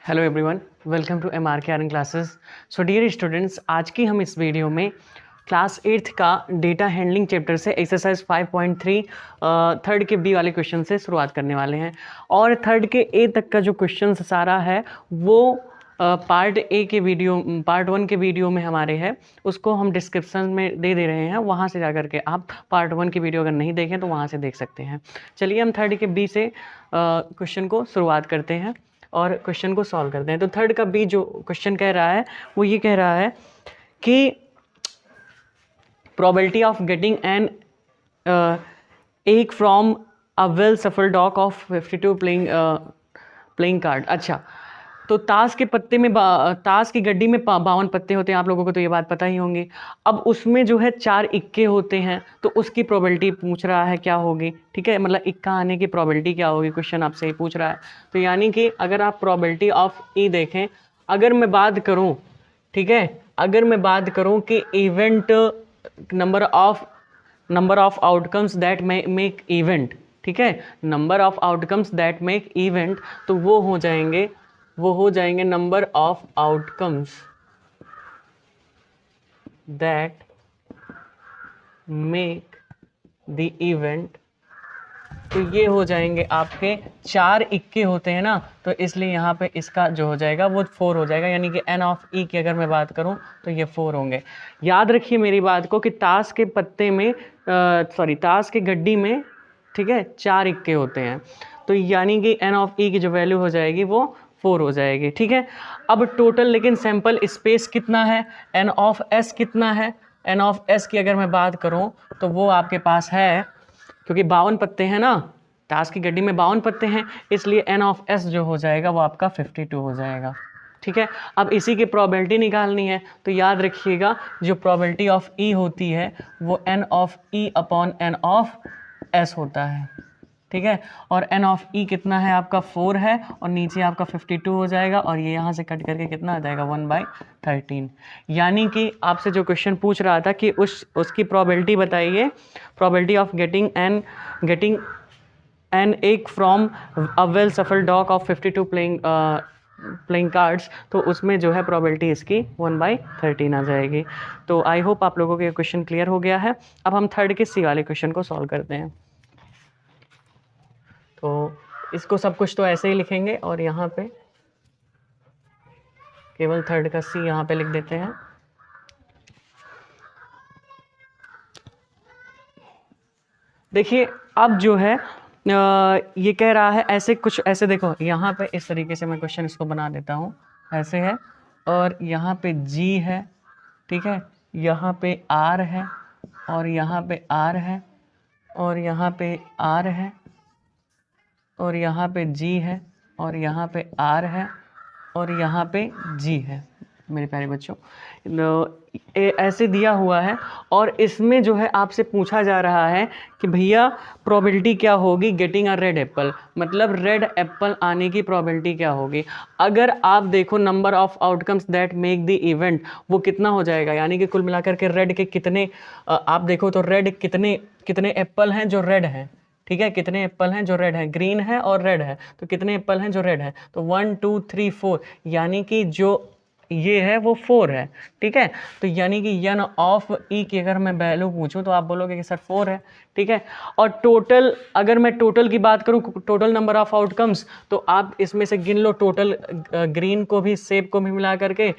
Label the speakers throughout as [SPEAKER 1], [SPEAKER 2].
[SPEAKER 1] Hello everyone, welcome to MRK Aryan classes. So dear students, आज की हम इस वीडियो में क्लास 8th का डेटा हैंडलिंग चैप्टर से एक्सरसाइज 5.3 थर्ड के बी वाले क्वेश्चन से शुरुआत करने वाले हैं। और थर्ड के ए तक का जो क्वेश्चन सारा है वो पार्ट 1 के वीडियो में हमारे है, उसको हम डिस्क्रिप्शन में दे रहे हैं, वहाँ से जा करके आप पार्ट 1 की वीडियो अगर नहीं देखें तो वहाँ से देख सकते हैं। चलिए हम थर्ड के बी से क्वेश्चन को शुरुआत करते हैं और क्वेश्चन को सॉल्व करते हैं। तो थर्ड का बी जो क्वेश्चन कह रहा है वो ये कह रहा है कि प्रोबेबिलिटी ऑफ गेटिंग एन एक फ्रॉम अ वेल सफल डॉक ऑफ 52 प्लेइंग कार्ड। अच्छा, तो ताश के पत्ते में ताश की गड्डी में 52 पत्ते होते हैं, आप लोगों को तो ये बात पता ही होंगी। अब उसमें जो है 4 इक्के होते हैं, तो उसकी प्रोबेबिलिटी पूछ रहा है क्या होगी। ठीक है, मतलब इक्का आने की प्रोबेबिलिटी क्या होगी, क्वेश्चन आपसे ही पूछ रहा है। तो यानी कि अगर आप प्रोबेबिलिटी ऑफ ई देखें, अगर मैं बात करूं, ठीक है, अगर मैं बात करूं कि event number of outcomes that make event, ठीक है, number of outcomes that make event, तो वो हो जाएंगे number of outcomes that make the event. तो ये हो जाएंगे आपके 4 इक्के होते हैं ना, तो इसलिए यहाँ पे इसका जो हो जाएगा वो 4 हो जाएगा, यानी कि n ऑफ ई की अगर मैं बात करूँ तो ये 4 होंगे। याद रखिए मेरी बात को कि ताश के पत्ते में ताश की गड्डी में, ठीक है, 4 इक्के होते हैं, तो यानी कि n ऑफ ई की जो वैल्यू हो जाएगी वो 4 हो जाएगी। ठीक है, अब टोटल लेकिन सैंपल स्पेस कितना है, n ऑफ s कितना है। n ऑफ s की अगर मैं बात करूँ तो वो आपके पास है, क्योंकि 52 पत्ते हैं ना, ताश की गड्डी में 52 पत्ते हैं, इसलिए n ऑफ s जो हो जाएगा वो आपका 52 हो जाएगा। ठीक है, अब इसी की प्रोबेबिलिटी निकालनी है, तो याद रखिएगा जो प्रोबेबिलिटी ऑफ e होती है वो n of e upon n of s होता है। ठीक है, और n ऑफ e कितना है आपका 4 है, और नीचे आपका 52 हो जाएगा, और ये यहाँ से कट करके कितना आ जाएगा 1/13। यानी कि आपसे जो क्वेश्चन पूछ रहा था कि उसकी प्रोबेबिलिटी बताइए, प्रोबेबिलिटी ऑफ गेटिंग एन एक फ्रॉम अ वेल सफल डॉक ऑफ 52 प्लेइंग कार्ड्स, तो उसमें जो है प्रोबेबिलिटी इसकी 1/13 आ जाएगी। तो आई होप आप लोगों को ये क्वेश्चन क्लियर हो गया है। अब हम थर्ड के सी वाले क्वेश्चन को सॉल्व करते हैं। तो इसको सब कुछ तो ऐसे ही लिखेंगे, और यहाँ पे केवल थर्ड का सी यहाँ पे लिख देते हैं। देखिए अब जो है ये कह रहा है ऐसे कुछ, ऐसे देखो यहाँ पे इस तरीके से मैं क्वेश्चन इसको बना देता हूँ, ऐसे है, और यहाँ पे जी है, ठीक है, यहाँ पे आर है, और यहाँ पे आर है, और यहाँ पे आर है, और यहाँ पे जी है, और यहाँ पे आर है, और यहाँ पे जी है। मेरे प्यारे बच्चों, ऐसे दिया हुआ है, और इसमें जो है आपसे पूछा जा रहा है कि भैया प्रोबेबिलिटी क्या होगी गेटिंग अ रेड एप्पल, मतलब रेड एप्पल आने की प्रोबेबिलिटी क्या होगी। अगर आप देखो number of outcomes that make the event, वो कितना हो जाएगा, यानी कि कुल मिलाकर के रेड के कितने, आप देखो तो रेड कितने एप्पल हैं जो रेड हैं। ठीक है, कितने एप्पल हैं जो रेड है, ग्रीन है और रेड है, तो कितने एप्पल हैं जो रेड है, तो 1 2 3 4, यानी कि जो ये है वो 4 है। ठीक है, तो यानी कि n ऑफ ई की अगर मैं वैल्यू पूछूं तो आप बोलोगे कि सर 4 है। ठीक है, और टोटल, अगर मैं टोटल की बात करूं, टोटल नंबर ऑफ आउटकम्स, तो आप इसमें से गिन लो टोटल, ग्रीन को भी सेब को भी मिला करके,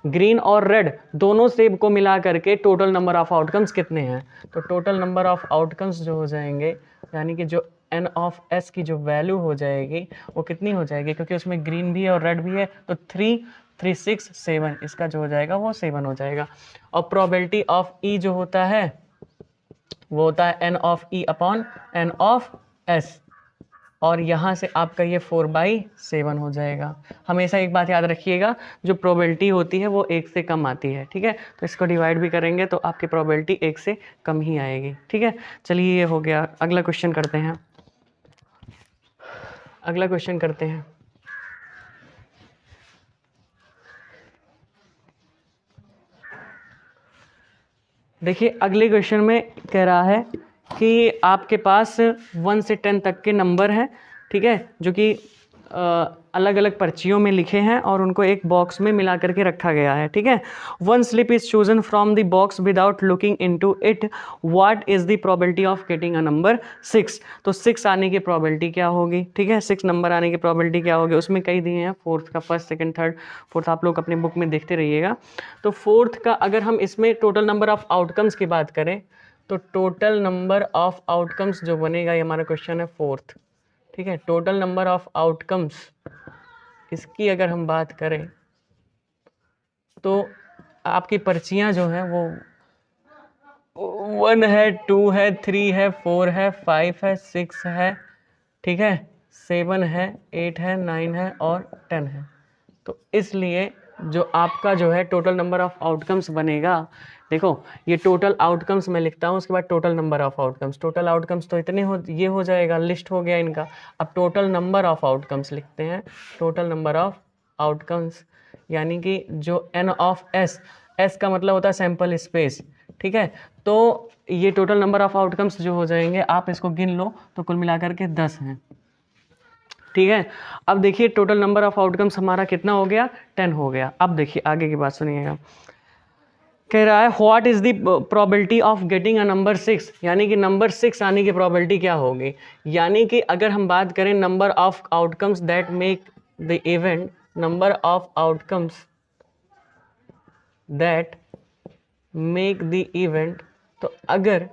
[SPEAKER 1] ग्रीन और रेड दोनों सेब को मिला करके टोटल नंबर ऑफ आउटकम्स कितने हैं। तो टोटल नंबर ऑफ आउटकम्स जो हो जाएंगे, यानी कि जो n ऑफ s की जो वैल्यू हो जाएगी वो कितनी हो जाएगी, क्योंकि उसमें ग्रीन भी है और रेड भी है, तो 3 3 6 7, इसका जो हो जाएगा वो 7 हो जाएगा। और प्रोबेबिलिटी ऑफ e जो होता है वो होता है n of e upon n of s, और यहाँ से आपका ये 4/7 हो जाएगा। हमेशा एक बात याद रखिएगा, जो प्रोबेबिलिटी होती है वो 1 से कम आती है। ठीक है, तो इसको डिवाइड भी करेंगे तो आपकी प्रोबेबिलिटी 1 से कम ही आएगी। ठीक है, चलिए ये हो गया। अगला क्वेश्चन करते हैं, अगला क्वेश्चन करते हैं। देखिए अगले क्वेश्चन में कह रहा है कि आपके पास 1 से 10 तक के नंबर हैं, ठीक है, जो कि अलग अलग पर्चियों में लिखे हैं और उनको एक बॉक्स में मिला करके रखा गया है, ठीक है। One slip is chosen from the box without looking into it, what is the probability of getting a number 6। तो 6 आने की प्रोबेबिलिटी क्या होगी, ठीक है, 6 नंबर आने की प्रोबेबिलिटी क्या होगी, उसमें कई दिए हैं, फोर्थ का, फर्स्ट, सेकंड, थर्ड, फोर्थ, आप लोग अपने बुक में देखते रहिएगा। तो फोर्थ का अगर हम इसमें टोटल नंबर ऑफ आउटकम्स की बात करें तो टोटल नंबर ऑफ आउटकम्स जो बनेगा, ये हमारा क्वेश्चन है फोर्थ, ठीक है। टोटल नंबर ऑफ आउटकम्स, इसकी अगर हम बात करें तो आपकी पर्चियां जो हैं वो 1 है, 2 है, 3 है, 4 है, 5 है, 6 है, ठीक है, 7 है, 8 है, 9 है और 10 है। तो इसलिए जो आपका जो है टोटल नंबर ऑफ आउटकम्स बनेगा, देखो ये टोटल आउटकम्स मैं लिखता हूँ, उसके बाद total number of outcomes, total outcomes तो इतने हो, ये हो जाएगा, लिस्ट हो गया इनका। अब टोटल नंबर ऑफ आउटकम्स लिखते हैं, टोटल नंबर ऑफ आउटकम्स, यानी कि जो n ऑफ s, s का मतलब होता है सैंपल स्पेस, ठीक है। तो ये टोटल नंबर ऑफ आउटकम्स जो हो जाएंगे, आप इसको गिन लो तो कुल मिलाकर के 10 हैं, ठीक है। अब देखिए टोटल नंबर ऑफ आउटकम्स हमारा कितना हो गया, 10 हो गया। अब देखिए आगे की बात सुनिएगा, कह रहा है what is the probability of getting a number 6, यानी कि नंबर 6 आने की प्रोबेबिलिटी क्या होगी। यानी कि अगर हम बात करें number of outcomes that make the event, number of outcomes that make the event, तो अगर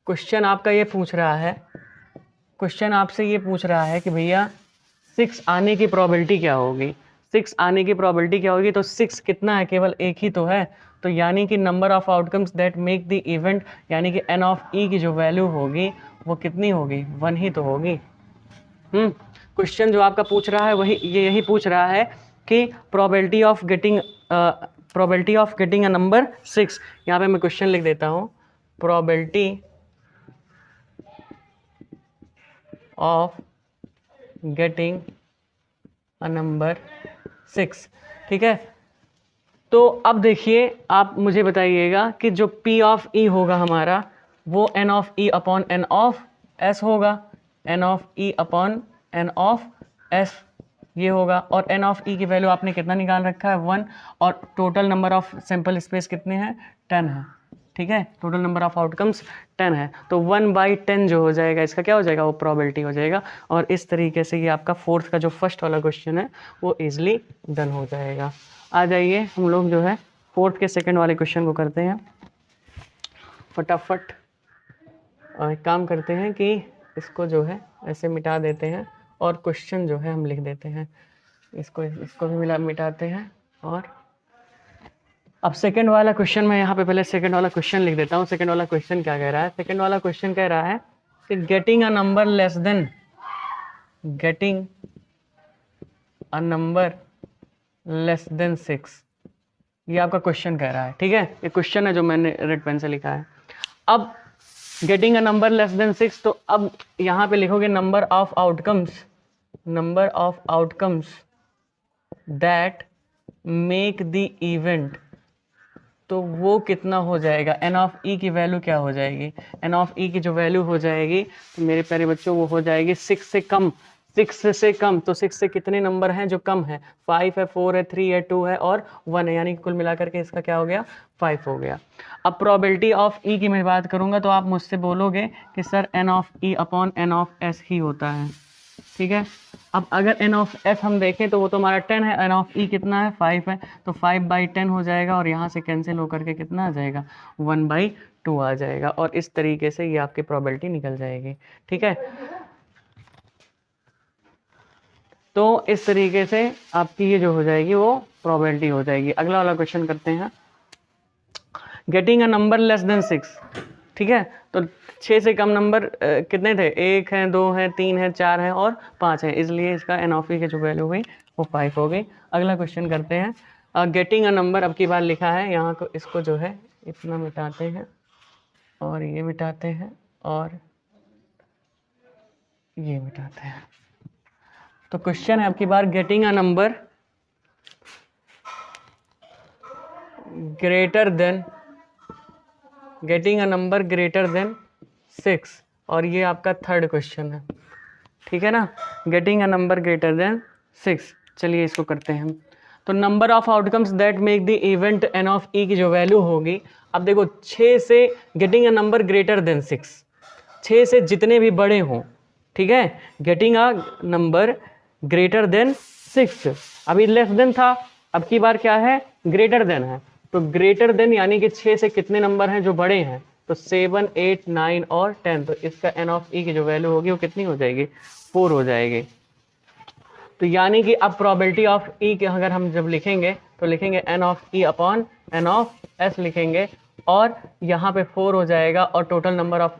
[SPEAKER 1] क्वेश्चन आपका ये पूछ रहा है, क्वेश्चन आपसे ये पूछ रहा है कि भैया 6 आने की प्रोबेबिलिटी क्या होगी, 6 आने की प्रोबेबिलिटी क्या होगी, तो 6 कितना है, केवल एक ही तो है। तो यानी कि number of outcomes that make the event, यानी कि n ऑफ e की जो वैल्यू होगी वो कितनी होगी, 1 ही तो होगी। क्वेश्चन जो आपका पूछ रहा है वही ये यही पूछ रहा है कि probability of getting a number 6। यहाँ पे मैं क्वेश्चन लिख देता हूँ, probability of getting a number 6, ठीक है। तो अब देखिए आप मुझे बताइएगा कि जो P ऑफ E होगा हमारा, वो N of E upon N of S होगा, N of E upon N of S ये होगा। और N ऑफ E की वैल्यू आपने कितना निकाल रखा है, 1, और total number of sample space कितने हैं, 10 है, ठीक है। टोटल नंबर ऑफ आउटकम्स 10 है, तो 1/10 जो हो जाएगा इसका क्या हो जाएगा, वो प्रोबेबिलिटी हो जाएगा। और इस तरीके से ये आपका फोर्थ का जो फर्स्ट वाला क्वेश्चन है वो इजीली डन हो जाएगा। आ जाइए हम लोग जो है फोर्थ के सेकंड वाले क्वेश्चन को करते हैं फटाफट। एक काम करते हैं कि इसको जो है ऐसे मिटा देते हैं और क्वेश्चन जो है हम लिख देते हैं, इसको भी मिटाते हैं। और अब सेकंड वाला क्वेश्चन, मैं यहाँ पे पहले सेकंड वाला क्वेश्चन लिख देता हूँ। सेकंड वाला क्वेश्चन क्या कह रहा है, सेकंड वाला क्वेश्चन कह रहा है कि getting a number less than 6, ये आपका क्वेश्चन कह रहा है, ठीक है। ये क्वेश्चन है जो मैंने रेड पेन से लिखा है। अब getting a number less than 6, तो अब यहाँ पे लिखोगे number of outcomes that make the event, तो वो कितना हो जाएगा, n ऑफ e की वैल्यू क्या हो जाएगी, n ऑफ e की जो वैल्यू हो जाएगी तो मेरे प्यारे बच्चों वो हो जाएगी 6 से कम, 6 से कम। तो 6 से कितने नंबर हैं जो कम है, 5 है, 4 है, 3 है, 2 है और 1 है, यानी कि कुल मिलाकर के इसका क्या हो गया, 5 हो गया। अब प्रोबेबिलिटी ऑफ e की मैं बात करूंगा तो आप मुझसे बोलोगे कि sir n of e upon n of s ही होता है, ठीक है। अब अगर n ऑफ s हम देखें तो वो तो हमारा 10 है, n ऑफ e कितना है, 5 है, तो 5/10 हो जाएगा और यहाँ से कैंसिल होकर के कितना आ जाएगा, 1/2 आ जाएगा। और इस तरीके से ये आपकी प्रोबेबिलिटी निकल जाएगी, ठीक है। तो इस तरीके से आपकी ये जो हो जाएगी वो प्रोबेबिलिटी हो जाएगी। अगला वाला क्वेश्चन करते हैं, getting a number less than 6, ठीक है। तो 6 से कम नंबर कितने थे, 1 है, 2 है, 3 है, 4 है और 5 है, इसलिए इसका n ऑफ e की जो वैल्यू हुई वो 5 हो गई। अगला क्वेश्चन करते हैं, गेटिंग अ नंबर, अब की बार लिखा है यहाँ को, इसको जो है इतना मिटाते हैं और ये मिटाते हैं और ये मिटाते हैं। तो क्वेश्चन है अब की बार getting a number greater than 6, और ये आपका थर्ड क्वेश्चन है, ठीक है ना, getting a number greater than 6। चलिए इसको करते हैं हम। तो number of outcomes that make the event n of E की जो वैल्यू होगी, अब देखो 6 से getting a number greater than 6, 6 से जितने भी बड़े हों, ठीक है, getting a number greater than 6, अभी लेस देन था, अब की बार क्या है, ग्रेटर देन है। तो ग्रेटर देन यानी कि 6 से कितने नंबर हैं जो बड़े हैं, तो 7, 8, 9 और 10। तो इसका एन ऑफ ई की जो वैल्यू होगी वो कितनी हो जाएगी, 4 हो जाएगी। तो यानी कि अब प्रोबेबिलिटी ऑफ ई के अगर हम जब लिखेंगे तो लिखेंगे n of E upon n of S लिखेंगे, और यहाँ पे 4 हो जाएगा, और टोटल नंबर ऑफ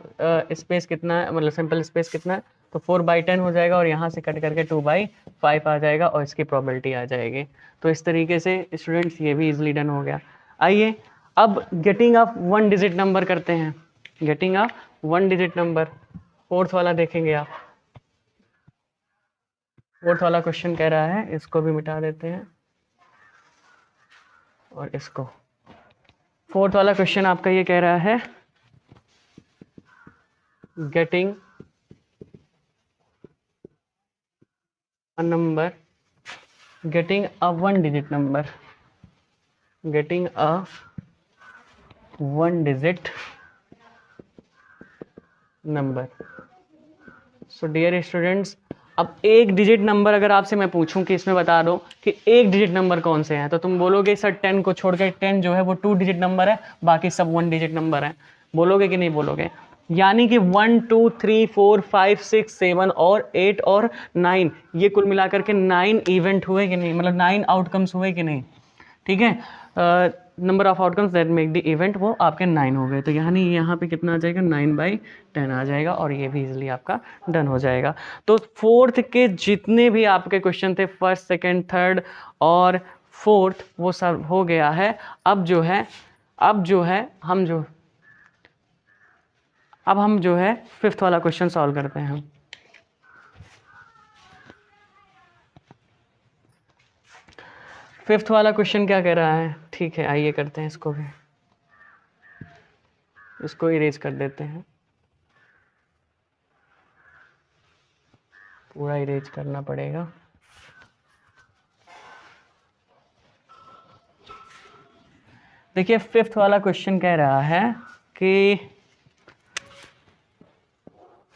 [SPEAKER 1] स्पेस कितना है, मतलब सिंपल स्पेस कितना है, तो 4/10 हो जाएगा, और यहाँ से कट करके 2/5 आ जाएगा, और इसकी प्रोबेबिलिटी आ जाएगी। तो इस तरीके से स्टूडेंट्स ये भी इजीली डन हो गया। आइए अब गेटिंग ऑफ 1 डिजिट नंबर करते हैं, getting off 1 digit number, fourth वाला देखेंगे आप। फोर्थ वाला क्वेश्चन कह रहा है, इसको भी मिटा देते हैं और इसको। फोर्थ वाला क्वेश्चन आपका ये कह रहा है getting a number, getting a 1 digit number, getting a 1 digit number. So dear students, अब 1 डिजिट नंबर अगर आपसे मैं पूछूं कि इसमें बता दो कि 1 डिजिट नंबर कौन से हैं, तो तुम बोलोगे सर 10 को छोड़कर, 10 जो है वो 2 डिजिट नंबर है, बाकी सब 1 डिजिट नंबर है। बोलोगे कि नहीं बोलोगे? यानी कि 1, 2, 3, 4, 5, 6, 7 और 8 और 9, ये कुल मिलाकर के 9 इवेंट हुए कि नहीं, मतलब 9 आउटकम्स हुए कि नहीं, ठीक है। Number of outcomes that make the event, वो आपके 9 हो गए। तो यानी यहाँ पे कितना आ जाएगा, 9/10 आ जाएगा, और ये भी इजीली आपका डन हो जाएगा। तो फोर्थ के जितने भी आपके क्वेश्चन थे, फर्स्ट, सेकंड, थर्ड और फोर्थ, वो सब हो गया है। अब जो है हम जो है फिफ्थ वाला क्वेश्चन सॉल्व करते हैं हम। फिफ्थ वाला क्वेश्चन क्या कह रहा है, ठीक है, आइए करते हैं इसको भी, इसको इरेज कर देते हैं, पूरा इरेज करना पड़ेगा। देखिए फिफ्थ वाला क्वेश्चन कह रहा है कि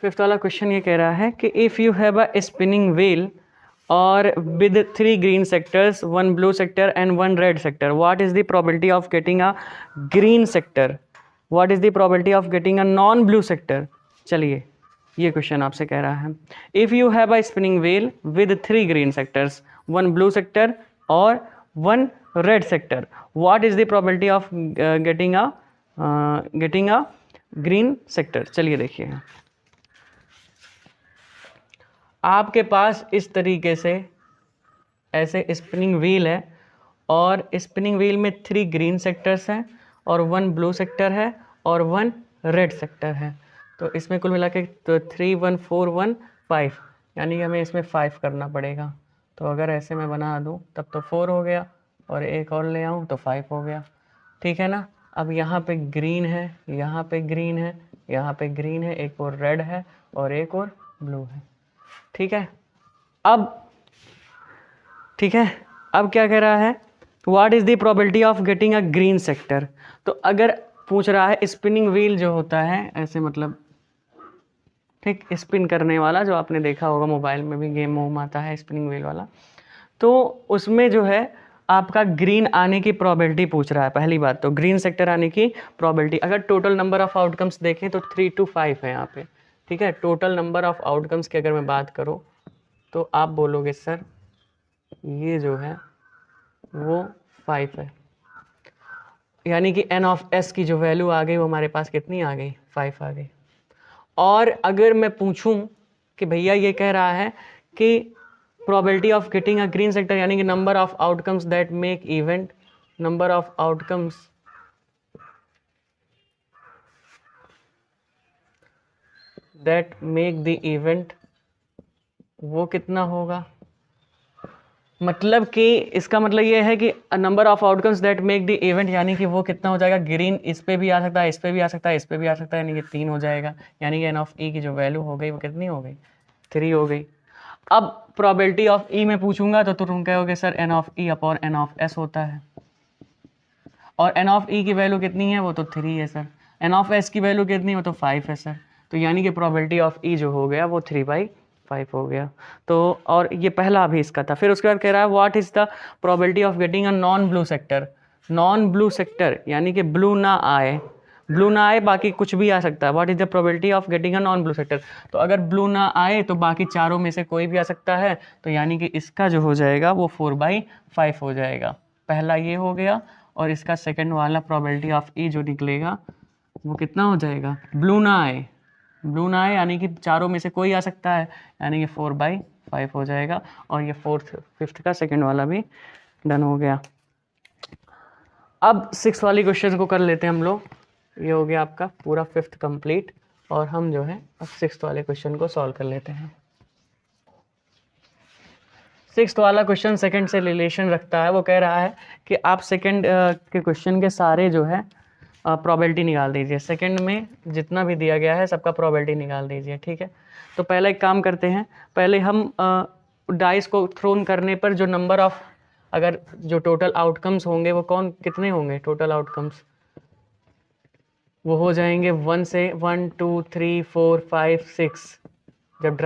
[SPEAKER 1] ये कह रहा है कि if you have a spinning wheel और with 3 green sectors, 1 blue sector and 1 red sector, what is the probability of getting a green sector, what is the probability of getting a non blue sector? चलिए ये question आपसे कह रहा है, if you have a spinning wheel with 3 green sectors, 1 blue sector और 1 red sector, what is the probability of getting a green sector? चलिए देखिए, आपके पास इस तरीके से ऐसे स्पिनिंग व्हील है, और स्पिनिंग व्हील में 3 ग्रीन सेक्टर्स हैं और 1 ब्लू सेक्टर है और 1 रेड सेक्टर है। तो इसमें कुल मिला के तो 3, 1, 4, 1, 5, यानी कि हमें इसमें 5 करना पड़ेगा। तो अगर ऐसे मैं बना दूं तब तो 4 हो गया, और एक और ले आऊं तो 5 हो गया, ठीक है ना। अब यहाँ पे ग्रीन है, यहाँ पे ग्रीन है, यहाँ पे ग्रीन है, एक और रेड है और एक और ब्लू है, ठीक है। अब क्या कह रहा है, what is the probability of getting a green sector. तो अगर पूछ रहा है स्पिनिंग व्हील जो होता है ऐसे, मतलब ठीक स्पिन करने वाला, जो आपने देखा होगा मोबाइल में भी गेम वोम आता है स्पिनिंग व्हील वाला, तो उसमें जो है आपका ग्रीन आने की प्रोबेबिलिटी पूछ रहा है। पहली बात तो ग्रीन सेक्टर आने की प्रोबेबिलिटी, अगर टोटल नंबर ऑफ आउटकम्स देखें तो 3 to 5 है यहाँ पे, ठीक है। टोटल नंबर ऑफ आउटकम्स की अगर मैं बात करूँ तो आप बोलोगे सर ये जो है वो 5 है, यानी कि एन ऑफ एस की जो वैल्यू आ गई वो हमारे पास कितनी आ गई, 5 आ गई। और अगर मैं पूछूं कि भैया ये कह रहा है कि probability of getting a green sector, यानी कि number of outcomes that make event, number of outcomes that make the event, वो कितना होगा। मतलब कि इसका मतलब ये है कि number of outcomes that make the event, यानी कि वो कितना हो जाएगा, ग्रीन इस पे भी आ सकता है, इस पे भी आ सकता है, इस पे भी आ सकता है, यानी कि 3 हो जाएगा। यानी कि एन ऑफ ई की जो वैल्यू हो गई वो कितनी हो गई, 3 हो गई। अब प्रोबेबिलिटी ऑफ ई में पूछूंगा तो तुम कहोगे sir n of E upon n of S होता है, और एन ऑफ ई की वैल्यू कितनी है, वो तो 3 है सर। एन ऑफ एस की वैल्यू कितनी है, वो तो 5 है सर। तो यानी कि प्रोबेबिलिटी ऑफ ई जो हो गया वो 3/5 हो गया। तो और ये पहला अभी इसका था। फिर उसके बाद कह रहा है what is the probability of getting a non blue sector. Non blue sector यानी कि ब्लू ना आए, ब्लू ना आए बाकी कुछ भी आ सकता है। What is the probability of getting a non blue sector, तो अगर ब्लू ना आए तो बाकी चारों में से कोई भी आ सकता है, तो यानी कि इसका जो हो जाएगा वो 4/5 हो जाएगा। पहला ये हो गया, और इसका सेकंड वाला प्रोबेबिलिटी ऑफ ई जो निकलेगा वो कितना हो जाएगा, ब्लू ना आए, ब्लू ना आए यानी कि चारों में से कोई आ सकता है, यानी कि 4/5 हो जाएगा। और ये फिफ्थ का सेकंड वाला भी डन हो गया। अब 6 वाली क्वेश्चन को कर लेते हैं हम लोग। ये हो गया आपका पूरा 5th कंप्लीट, और हम जो है अब 6th वाले क्वेश्चन को सॉल्व कर लेते हैं। 6th वाला क्वेश्चन सेकंड से रिलेशन रखता है। वो कह रहा है कि आप सेकंड के क्वेश्चन के सारे जो है प्रोबेबिलिटी निकाल दीजिए। सेकंड में जितना भी दिया गया है सबका प्रोबेबिलिटी निकाल दीजिए, ठीक है। तो पहले एक काम करते हैं, पहले हम डाइस को थ्रोन करने पर जो नंबर ऑफ, अगर जो टोटल आउटकम्स होंगे वो कितने होंगे, टोटल आउटकम्स वो हो जाएंगे 1 से 1 2 3 4 5 6। जब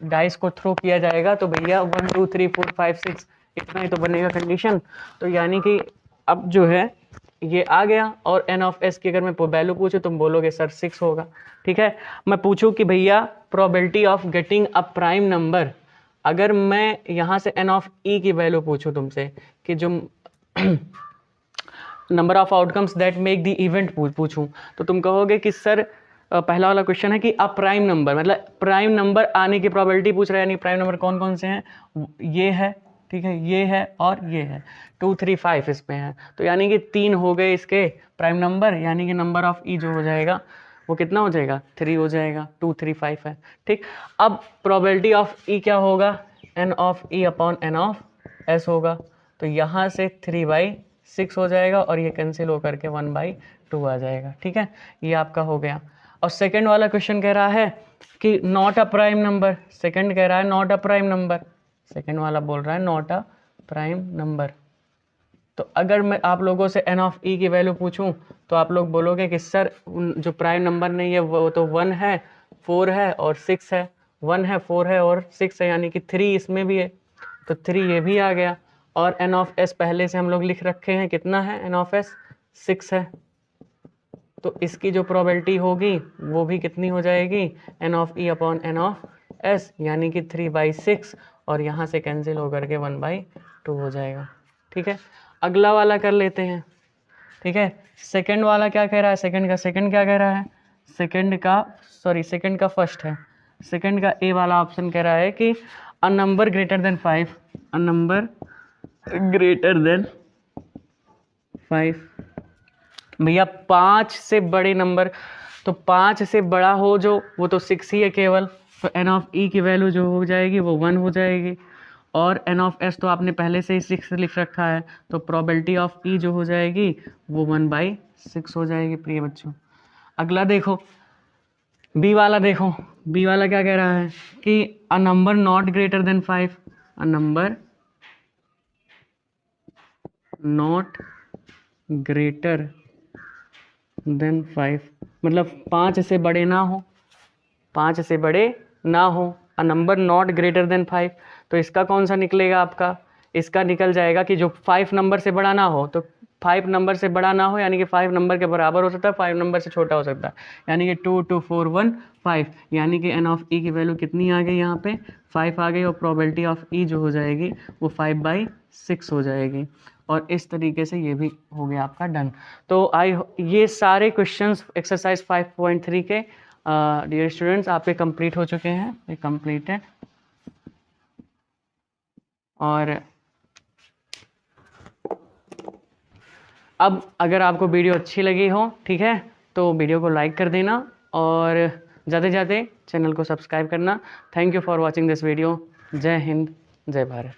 [SPEAKER 1] डाइस को थ्रो किया जाएगा तो भैया 1 2 3 4 5 6 इतना ही तो बनेगा कंडीशन। तो यानी कि अब जो है ये आ गया, और एन ऑफ एस की अगर मैं वैल्यू पूछूं तुम बोलोगे सर 6 होगा, ठीक है। मैं पूछूं कि भैया probability of getting a prime number, अगर मैं यहाँ से एन ऑफ ई की वैल्यू पूछूं तुमसे कि जो number of outcomes that make the event पूछूं, तो तुम कहोगे कि सर पहला वाला क्वेश्चन है कि अ प्राइम नंबर, मतलब प्राइम नंबर आने की प्रोबेबिलिटी पूछ रहा है, यानी प्राइम नंबर कौन कौन से हैं, ये है, ठीक है, ये है और ये है, 2 3 5 इसमें है। तो यानी कि 3 हो गए इसके प्राइम नंबर, यानी कि नंबर ऑफ ई जो हो जाएगा वो कितना हो जाएगा, 3 हो जाएगा। 2 3 5 है, ठीक। अब प्रोबेबिलिटी ऑफ ई क्या होगा, n of E upon n of S होगा। तो यहाँ से 3/6 हो जाएगा, और ये कैंसिल होकर के 1/2 आ जाएगा, ठीक है। ये आपका हो गया। और सेकंड वाला क्वेश्चन कह रहा है कि not a prime number, second कह रहा है not a prime number, second वाला बोल रहा है नॉट अ प्राइम नंबर। तो अगर मैं आप लोगों से एन ऑफ ई की वैल्यू पूछूं तो आप लोग बोलोगे कि सर जो प्राइम नंबर नहीं है वो तो 1 है, 4 है और 6 है, 1 है 4 है और 6 है, यानी कि 3 इसमें भी है, तो 3 ये भी आ गया। और एन ऑफ एस पहले से हम लोग लिख रखे हैं, कितना है एन ऑफ एस, 6 है। तो इसकी जो प्रोबेबिलिटी होगी वो भी कितनी हो जाएगी, n of E upon n of S, यानी कि 3/6, और यहाँ से कैंसिल होकर के 1/2 हो जाएगा, ठीक है। अगला वाला कर लेते हैं, ठीक है। सेकंड वाला क्या कह रहा है, सेकंड क्या कह रहा है, सेकंड का फर्स्ट है। सेकंड का ए वाला ऑप्शन कह रहा है कि अ नंबर ग्रेटर देन 5, अ नंबर ग्रेटर देन 5, भैया 5 से बड़े नंबर, तो 5 से बड़ा हो जो वो तो 6 ही है केवल, तो एन ऑफ ई की वैल्यू जो हो जाएगी वो 1 हो जाएगी, और एन ऑफ एस तो आपने पहले से ही 6 लिख रखा है, तो प्रोबेबिलिटी ऑफ ई जो हो जाएगी वो 1/6 हो जाएगी प्रिय बच्चों। अगला देखो बी वाला, देखो बी वाला क्या कह रहा है कि a number not greater than 5, a number not greater than 5, मतलब 5 से बड़े ना हो, 5 से बड़े ना हो, a number not greater than 5। तो इसका कौन सा निकलेगा आपका, इसका निकल जाएगा कि जो 5 नंबर से बड़ा ना हो, तो 5 नंबर से बड़ा ना हो यानी कि 5 नंबर के बराबर हो सकता है, 5 नंबर से छोटा हो सकता है, यानी कि 2 2 4 1 5, यानी कि एन ऑफ ई की वैल्यू कितनी आ गई, यहाँ पे 5 आ गई, और प्रोबेबिलिटी ऑफ ई जो हो जाएगी वो 5/6 हो जाएगी। और इस तरीके से ये भी हो गया आपका डन। तो ये सारे क्वेश्चंस एक्सरसाइज 5.3 के डियर स्टूडेंट्स आपके कंप्लीट हो चुके हैं, ये कंप्लीट है। और अब अगर आपको वीडियो अच्छी लगी हो, ठीक है, तो वीडियो को लाइक कर देना, और ज़्यादा से ज़्यादा चैनल को सब्सक्राइब करना। Thank you for watching this video. जय हिंद, जय भारत।